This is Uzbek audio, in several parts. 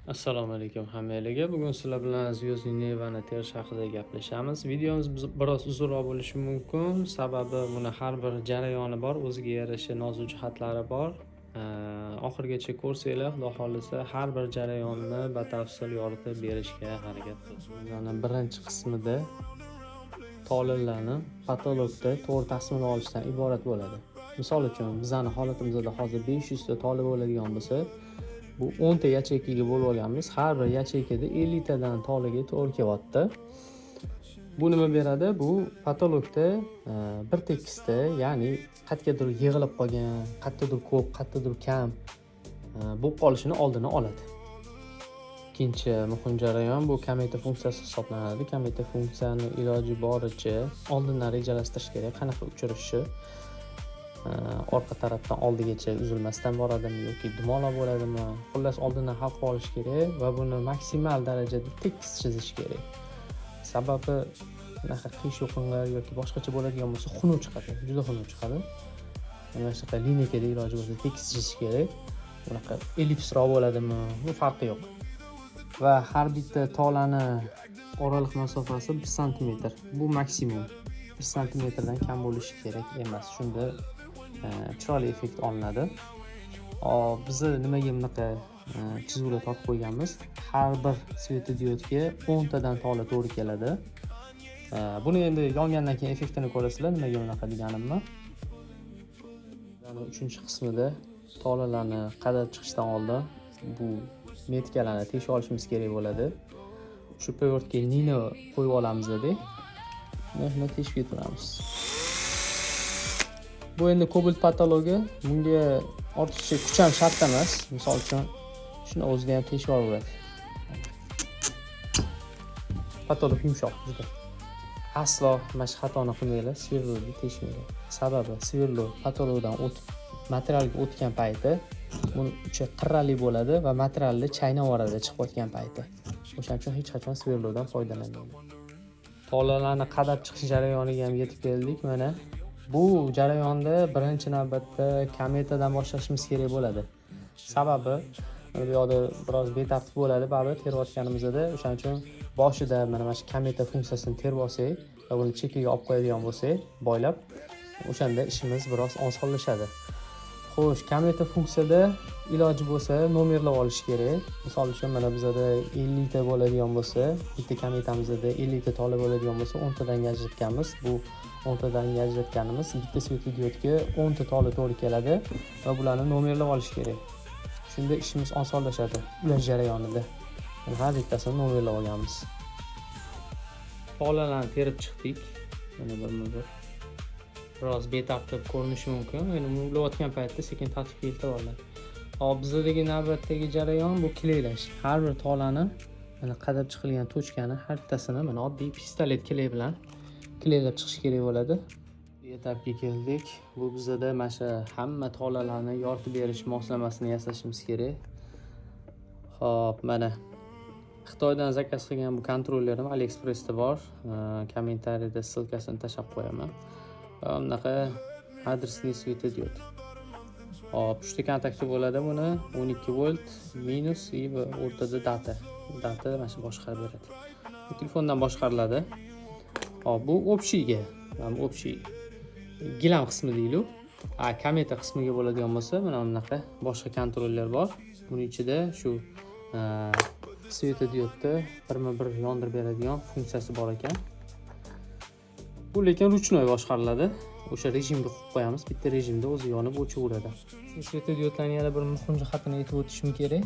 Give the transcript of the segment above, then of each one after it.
Assalomu alaykum hammalarga. Bugun sizlar bilan Звездный Neva'ni terish haqida gaplashamiz. Videomiz biroz uzunroq bo'lishi mumkin, sababi buni har bir jarayoni bor, o'ziga yarasha nozik jihatlari bor. Oxirigacha ko'rsanglar, xudo xolisa har bir jarayonni batafsil yoritib berishga harakat qilamiz. Mana birinchi qismida tolalarni patologda to'g'ri taqsimlab olishdan iborat bo'ladi. Misol uchun, bizning holatimizda hozir 500 ta tola bo'ladigan bo'lsa, bu 10 ta yacheykaga bo'lib olganmiz. Har bir yacheykada 50 tadan tolaga to'g'ri kelyapti. Bu nima beradi? Bu patologda bir tekisda, ya'ni qayergadir yig'ilib qolgan, qayerdadir ko'p, qayerdadir kam bo'lib qolishini oldini oladi. Ikkinchi muhim jarayon bu kometa funksiyasi hisoblanadi. Kometa funksiyani iloji boricha oldindan rejalashtirish kerak, qanaqa uchirishi. Orqa tarafdan oldigacha uzilmasdan boradimi yoki dumaloq bo'ladimi? Xullas oldindan hal qilib olish kerak va buni maksimal darajada tekis chizish kerak. Sababi bunaqa qiyshiqlar yoki boshqacha bo'ladigan bo'lsa xunuv chiqadi, juda xunuv chiqadi. Mana shunaqa liniyada iloji bo'lsa tekis chizish kerak. Bunaqa ellipsroq bo'ladimi? Bu farqi yo'q. Va har bitta tolani oraliq masofasi 1 sm. Bu maksimum. 1 sm-dan kam bo'lishi kerak emas. Shunda chiroyli effekt olinadi. Biz nimaga bunaqa chizuvlar tortib qo'yganmiz? Har bir svetodiodga 10 tadan tola to'g'ri keladi. Buni endi yongandan keyin effektini ko'rasizlar, nimaga bunaqa deganimni. Yana 3-qismida tolalarni qadab chiqishdan oldin bu metkalarni tekshirib olishimiz kerak bo'ladi. Shu pivotga nina qo'yib olamiz-da. Mana tekshirib turamiz. Bu endi kobalt patologi, bunga ortiqcha kuch ham shart emas. Misol uchun shuni o'zida ham tekshirib oladi. Patolog yumshoq juda. Aslo mana shu xatoni qilmanglar, sverlni tekshirmanglar. Sababi sverlo patologdan o'tib materialga o'tgan payti buni uchi qirrali bo'ladi va materialni chaynab yuboradi chiqib o'tgan payti. O'shaning uchun hech qachon sverlodan foydalanmanglar. Tolalarni qadab chiqish jarayoniga ham yetib keldik. Mana bu jarayonda birinchi navbatda kometadan boshlashimiz kerak bo'ladi. Sababi bu yoqda biroz betartib bo'ladi, baribir terayotganimizda, o'shaning uchun boshida mana shu kometa funksiyasini terib olsak va buni chekiga olib qo'yadigan bo'lsak, boylab, o'shanda ishimiz biroz osonlashadi. Xo'sh, kometa funksiyada iloji bo'lsa nomerlab olish kerak. Misol uchun mana bizda 50 ta bo'ladigan bo'lsa, bitta kometamizda 50 ta tola bo'ladigan bo'lsa, 10 tadan ajratganmiz. Bu 10 tadan ajratganimiz bitta svetodiodga 10 ta tola to'g'ri keladi va bularni nomerlab olish kerak. Shunda ishimiz osonlashadi ulash jarayonida. Har bittasini nomerlab olganmiz. Tolalarni terib chiqdik. Mana bir biroz betartib ko'rinishi mumkin. Endi ulayotgan paytda sekin tartibga keltirib oladi. Bizdagi navbatdagi jarayon bu klaylash. Har bir tolani mana qadab chiqilgan tochkani har bittasini mana oddiy pistolet kley bilan klaylab chiqish kerak bo'ladi. Bu etapga keldik. Bu bizda mana shu hamma tolalarni yoritib berish moslamasini yasashimiz kerak. Xo'p, mana Xitoydan zakaz qilgan bu kontrollerim AliExpressda bor. Kommentariyada ssilkasini tashlab qo'yaman. Bunaqa adresli svetodiod. Hop, 3 ta kontakti bo'ladi buni. 12 volt minus va o'rtada data. Data mana shu boshqarib beradi. Bu telefondan boshqariladi. Hop, bu общийga, mana общий gilam qismi deylik. Kometa qismiga bo'ladigan bo'lsa, mana bunaqa boshqa kontroller bor. Buning ichida shu svetodiodda birma-bir yondirib beradigan funksiyasi bor ekan. Bu lekin ruchnoy boshqariladi. O'sha rejimga qo'yib qo'yamiz. Bitta rejimda o'zi yonib o'chaveradi. Shu svetodiodlarning yana bir muhim jihatini aytib o'tishim kerak.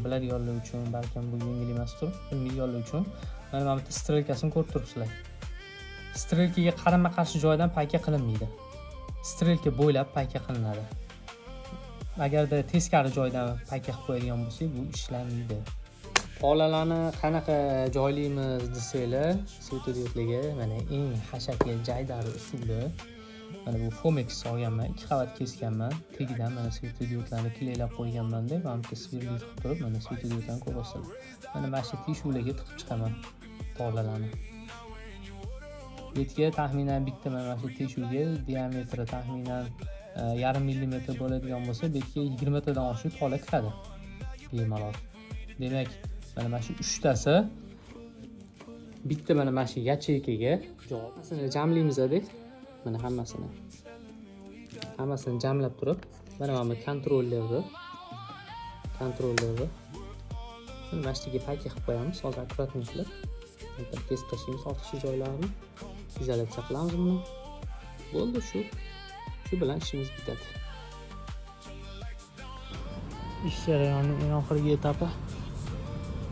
Biladiganlar uchun, balkim bu yengil emasdir. Bilmaydiganlar uchun mana bu yerda strelkasini ko'rib turibsizlar. Strelkaga qarama-qarshi joydan payka qilinmaydi. Strelka bo'ylab payka qilinadi. Agarda teskari joydan payka qilib qo'yadigan bo'lsak, bu ishlamaydi. Tolalarni qanaqa joylaymiz desanglar, svetodiodlarga mana eng hashaki jaydari usuli. Mana bu Fomex olganman, 2 qavat kesganman. Tagidan mana svetodiodlarni klaylab qo'yganman-da, mana bu svirli qilib turib, mana svetodiodlarni ko'rasiz. Mana shu teshuvlarga tiqib chiqaman tolalarni. Betga taxminan bitta mana shu teshuvga diametri taxminan 0,5 mm bo'ladigan bo'lsa, betga 20 tadan oshiq tola kiradi. Bemalol. Demak, mana shu 3 tasi bitta mana shu yacheykaga javobini jamlaymiz-da. Mana hammasini jamlab turib, mana bu kontrollerni mana shu yerga pakka qilib qo'yamiz. Hozir akkuratni qilib, kesib tashlaymiz ortiqcha joylarini. İzolyatsiya qilamiz buni. Bo'ldi, shu bilan ishimiz bitadi. Ish jarayonining eng oxirgi etapi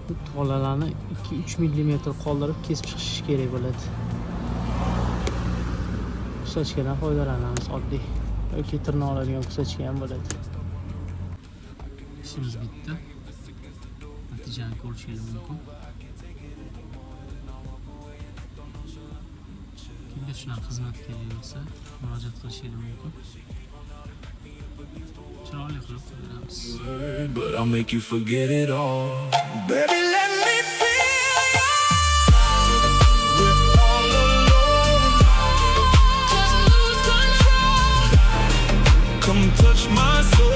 bu tolalarni 2-3 mm qoldirib kesib chiqish kerak bo'ladi. Kusachkadan foydalanamiz oddiy yoki tirnoq oladigan kusachka ham bo'ladi. İşimiz bitti. Natijani ko'rishingiz mumkin. Kimga shunaqa xizmat kerak bo'lsa, murojaat qilishingiz mumkin. Chiroyli qilib beramiz. But I'll make you forget it all. Baby, let me feel you. We're all alone. Just lose control. Come touch my soul.